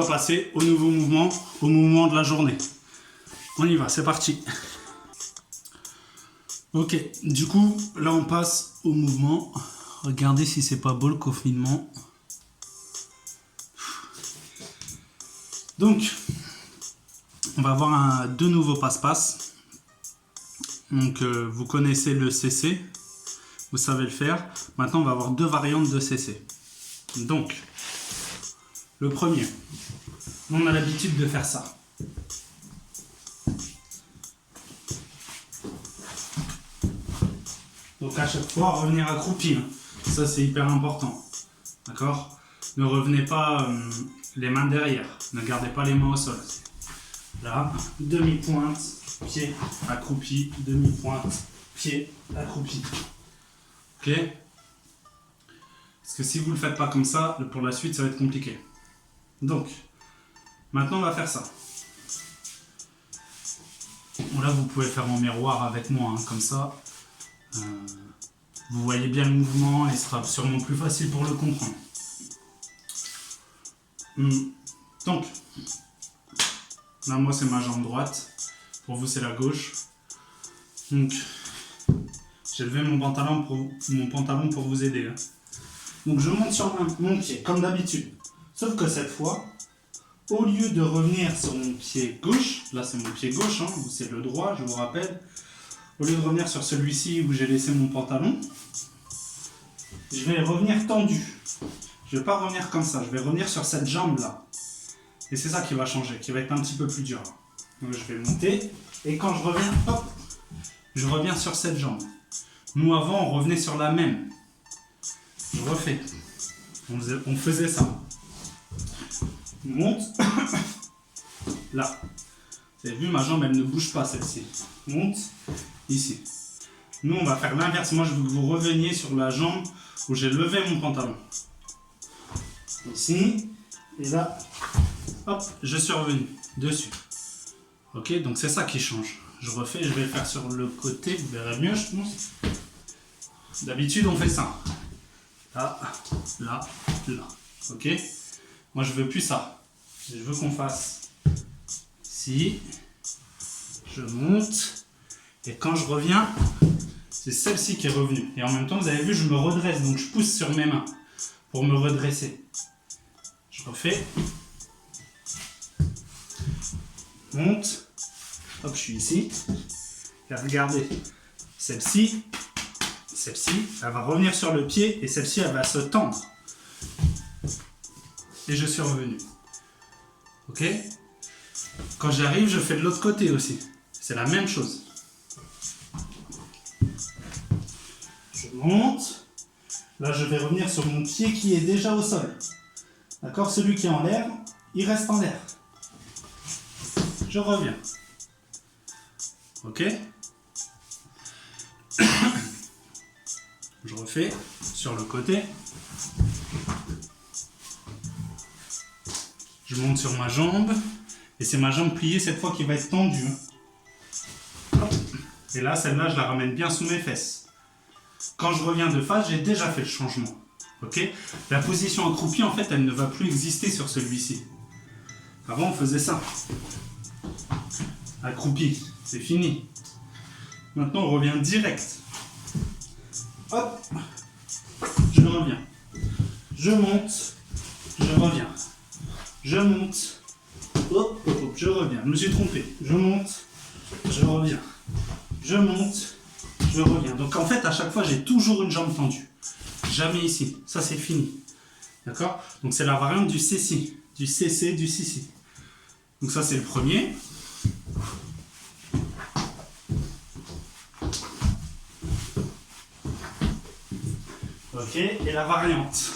On va passer au nouveau mouvement, au mouvement de la journée. On y va, c'est parti. Ok, du coup, là on passe au mouvement. Regardez si c'est pas beau le confinement. Donc, on va avoir deux nouveaux passe-passe. Donc, vous connaissez le CC, vous savez le faire. Maintenant, on va avoir deux variantes de CC. Donc, le premier, on a l'habitude de faire ça. Donc à chaque fois, revenir accroupi. Ça, c'est hyper important. D'accord? Ne revenez pas les mains derrière. Ne gardez pas les mains au sol. Là, demi-pointe, pied accroupi, demi-pointe, pied accroupi. Ok? Parce que si vous ne le faites pas comme ça, pour la suite, ça va être compliqué. Donc, maintenant, on va faire ça. Bon, là, vous pouvez faire en miroir avec moi, hein, comme ça. Vous voyez bien le mouvement et ce sera sûrement plus facile pour le comprendre. Donc, là moi c'est ma jambe droite, pour vous c'est la gauche. Donc, j'ai levé mon pantalon pour vous aider. Hein. Donc je monte sur mon pied, comme d'habitude. Sauf que cette fois, au lieu de revenir sur mon pied gauche, là c'est mon pied gauche, hein, c'est le droit, je vous rappelle. Au lieu de revenir sur celui-ci où j'ai laissé mon pantalon, je vais revenir tendu. Je ne vais pas revenir comme ça, je vais revenir sur cette jambe-là. Et c'est ça qui va changer, qui va être un petit peu plus dur. Donc je vais monter, et quand je reviens, hop, je reviens sur cette jambe. Nous avant, on revenait sur la même. Je refais. On faisait ça. On monte. Là. Vous avez vu, ma jambe, elle ne bouge pas, celle-ci. Monte. Ici. Nous, on va faire l'inverse. Moi, je veux que vous reveniez sur la jambe où j'ai levé mon pantalon. Ici. Et là, hop, je suis revenu dessus. Ok, donc c'est ça qui change. Je refais, je vais le faire sur le côté, vous verrez mieux, je pense. D'habitude, on fait ça. Là, là, là. Ok. Moi, je veux plus ça. Je veux qu'on fasse ici. Je monte. Et quand je reviens, c'est celle-ci qui est revenue. Et en même temps, vous avez vu, je me redresse. Donc, je pousse sur mes mains pour me redresser. Je refais. Monte. Hop, je suis ici. Et regardez. Celle-ci, elle va revenir sur le pied. Et celle-ci, elle va se tendre. Et je suis revenu. Ok? Quand j'arrive, je fais de l'autre côté aussi. C'est la même chose. Je monte. Là, je vais revenir sur mon pied qui est déjà au sol. D'accord? Celui qui est en l'air, il reste en l'air. Je reviens. Ok? Je refais sur le côté. Je monte sur ma jambe. Et c'est ma jambe pliée cette fois qui va être tendue. Et là, celle-là, je la ramène bien sous mes fesses. Quand je reviens de face, j'ai déjà fait le changement. Ok? La position accroupie, en fait, elle ne va plus exister sur celui-ci. Avant, on faisait ça. Accroupi, c'est fini. Maintenant, on revient direct. Hop, je reviens. Je monte, je reviens. Je monte, hop, hop, hop, je reviens. Je me suis trompé. Je monte, je reviens. Je monte, je reviens. Donc en fait, à chaque fois, j'ai toujours une jambe tendue. Jamais ici. Ça, c'est fini. D'accord? Donc c'est la variante du CC. Du CC, du CC. Donc ça, c'est le premier. Ok, et la variante.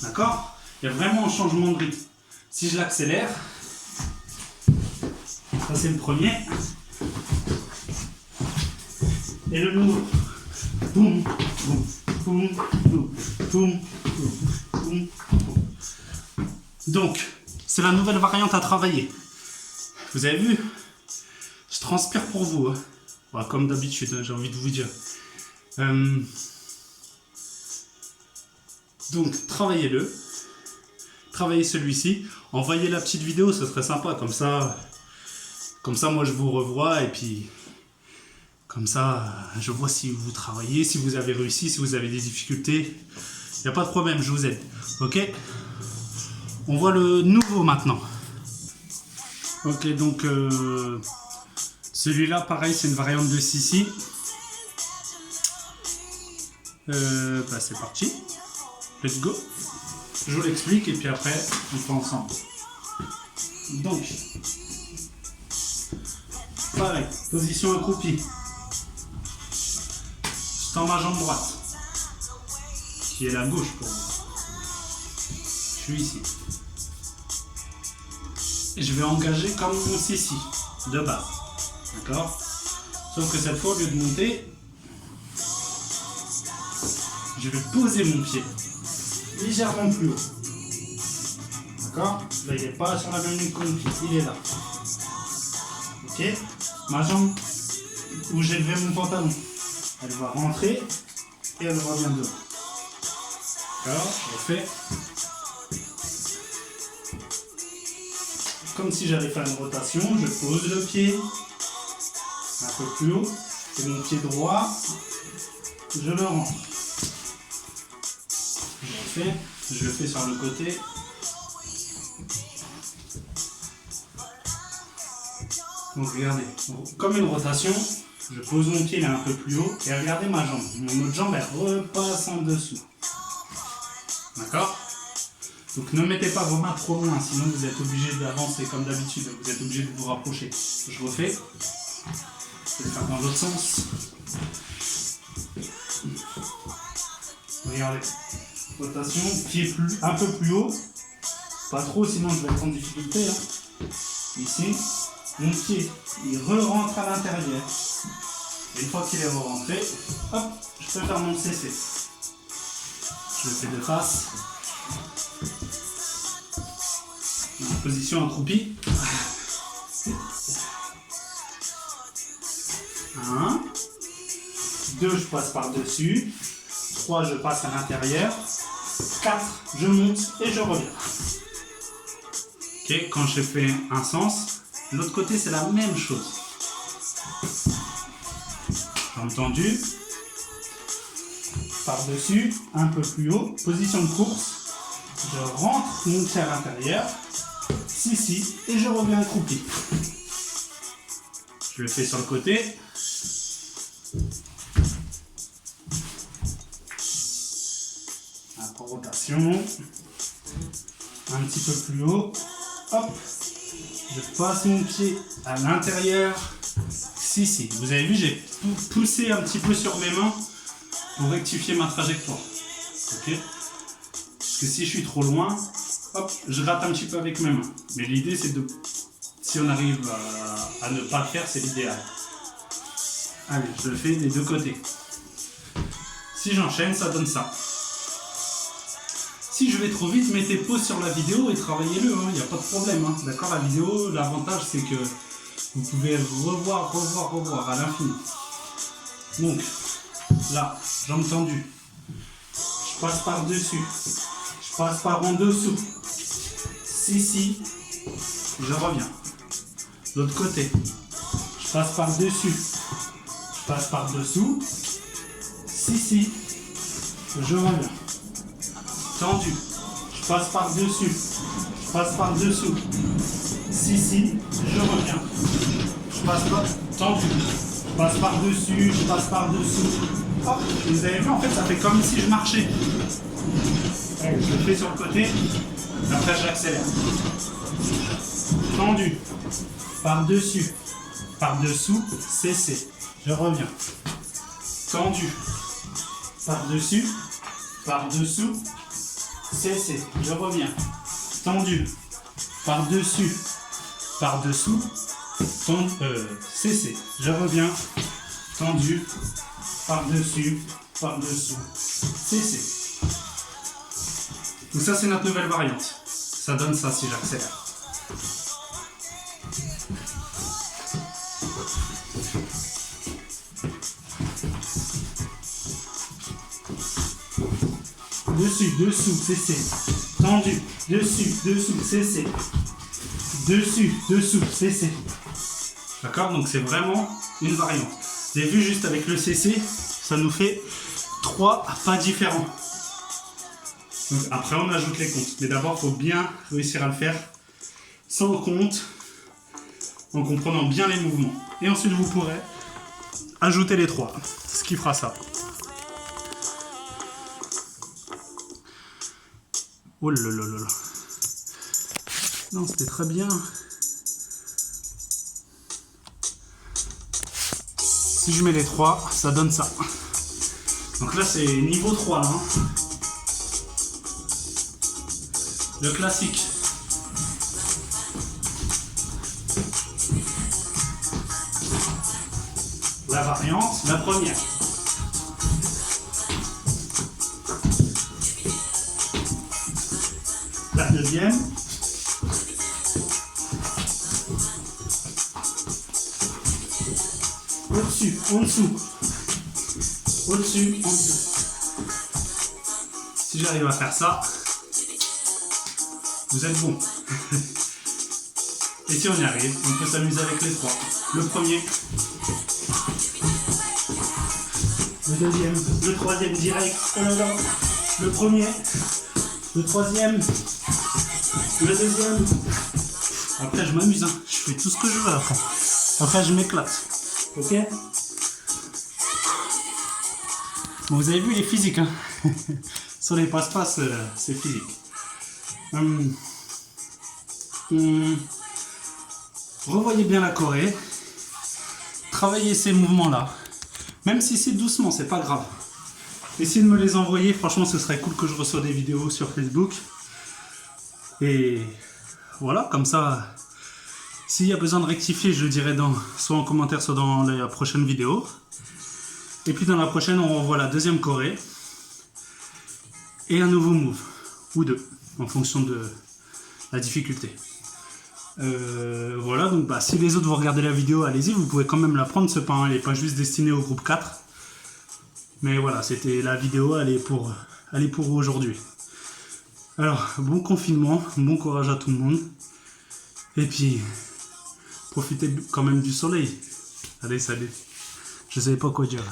D'accord? Il y a vraiment un changement de rythme. Si je l'accélère, ça c'est le premier. Et le nouveau. Boum, boum, boum, boum, boum, boum, boum. Donc, c'est la nouvelle variante à travailler. Vous avez vu? Je transpire pour vous. Hein. Bah, comme d'habitude, hein, j'ai envie de vous dire. Donc, travaillez-le. Travaillez celui-ci. Envoyez la petite vidéo, ce serait sympa. Comme ça, moi, je vous revois. Et puis, comme ça, je vois si vous travaillez, si vous avez réussi, si vous avez des difficultés. Il n'y a pas de problème, je vous aide. Ok? On voit le nouveau maintenant. Ok, donc celui-là, pareil, c'est une variante de Sissi. Bah, c'est parti. Let's go. Je vous l'explique et puis après, on fait ensemble. Donc, pareil, position accroupie. Je tends ma jambe droite, qui est la gauche pour moi. Je suis ici. Et je vais engager comme mon Sissi, de base. D'accord? Sauf que cette fois, au lieu de monter, je vais poser mon pied légèrement plus haut. D'accord? Là, il n'est pas sur la même ligne que mon pied, il est là. Ok? Ma jambe où j'ai levé mon pantalon, elle va rentrer et elle revient devant. D'accord? Je fais comme si j'allais faire une rotation, je pose le pied un peu plus haut et mon pied droit, je le rentre. Je le fais sur le côté. Donc regardez, comme une rotation, je pose mon pied là un peu plus haut et regardez ma jambe. Mon autre jambe elle repasse en dessous. D'accord? Donc ne mettez pas vos mains trop loin, sinon vous êtes obligé d'avancer comme d'habitude, vous êtes obligé de vous rapprocher. Je refais. Je vais le faire dans l'autre sens. Regardez. Rotation, pied un peu plus haut. Pas trop, sinon je vais être en difficulté. Hein. Ici, mon pied, il re-rentre à l'intérieur. Et une fois qu'il est re-rentré, hop, je peux faire mon CC. Je le fais de face. En position accroupie. 1, 2, je passe par-dessus. 3, je passe à l'intérieur. 4, je monte et je reviens. Ok, quand je fais un sens, l'autre côté c'est la même chose. Jambe tendue. Par-dessus, un peu plus haut. Position de course. Je rentre mon pied à l'intérieur. Ici, et je reviens accroupi. Je le fais sur le côté. Rotation. Un petit peu plus haut. Hop. Je passe mon pied à l'intérieur. Ici. Vous avez vu, j'ai poussé un petit peu sur mes mains pour rectifier ma trajectoire. Ok. Parce que si je suis trop loin, hop, je rate un petit peu avec mes mains. Mais l'idée, c'est de... Si on arrive à ne pas le faire, c'est l'idéal. Allez, je le fais des deux côtés. Si j'enchaîne, ça donne ça. Si je vais trop vite, mettez pause sur la vidéo et travaillez-le. Il n'y a pas de problème. Hein. D'accord, la vidéo, l'avantage, c'est que vous pouvez revoir à l'infini. Donc, là, jambe tendue. Je passe par-dessus. Je passe par en dessous. Ici, je reviens. L'autre côté. Je passe par-dessus. Je passe par-dessous. Ici, je reviens. Tendu. Je passe par-dessus. Je passe par-dessous. Ici, je reviens. Je passe par... Tendu. Je passe par-dessus. Je passe par-dessous. Hop. Vous avez vu, en fait, ça fait comme si je marchais. Allez, je le fais sur le côté. Après, j'accélère. Tendu. Par-dessus. Par-dessous. Cessé. Je reviens. Tendu. Par-dessus. Par-dessous. Cessé. Je reviens. Tendu. Par-dessus. Par-dessous. Cessé. Je reviens. Tendu. Par-dessus. Par-dessous. Cessé. Donc ça, c'est notre nouvelle variante. Ça donne ça si j'accélère. dessus, dessous, cessez. Tendu, dessus, dessous, cessez. Dessus, dessous, cessez. D'accord? Donc c'est vraiment une variante. Vous avez vu juste avec le cessez, ça nous fait 3 pas différents. Donc après on ajoute les comptes. Mais d'abord, il faut bien réussir à le faire sans compte, en comprenant bien les mouvements. Et ensuite vous pourrez ajouter les 3, ce qui fera ça. Oh là là là là. Non, c'était très bien. Si je mets les 3, ça donne ça. Donc là, c'est niveau 3. Hein. Le classique. La variante, la première. La deuxième. Au-dessus, en dessous. Au-dessus, en dessous. Si j'arrive à faire ça, vous êtes bon. Et si on y arrive, on peut s'amuser avec les 3. Le premier. Le deuxième. Le troisième direct. Oh là là. Le premier. Le troisième. Le deuxième. Après, je m'amuse. Hein. Je fais tout ce que je veux après. Après, je m'éclate. Ok? Bon, vous avez vu les physiques. Hein. Sur les passe-passe, c'est physique. Revoyez bien la choré. Travaillez ces mouvements-là. Même si c'est doucement, c'est pas grave. Essayez de me les envoyer. Franchement, ce serait cool que je reçoive des vidéos sur Facebook. Et voilà, comme ça, s'il y a besoin de rectifier, je le dirai soit en commentaire, soit dans la prochaine vidéo. Et puis dans la prochaine, on revoit la deuxième choré. Et un nouveau move. Ou 2, en fonction de la difficulté. Voilà, donc si les autres vous regardez la vidéo, allez-y, vous pouvez quand même la prendre, ce pain, elle n'est pas juste destinée au groupe 4. Mais voilà, c'était la vidéo, elle est pour aujourd'hui. Alors, bon confinement, bon courage à tout le monde. Et puis, profitez quand même du soleil. Allez, salut. Je savais pas quoi dire.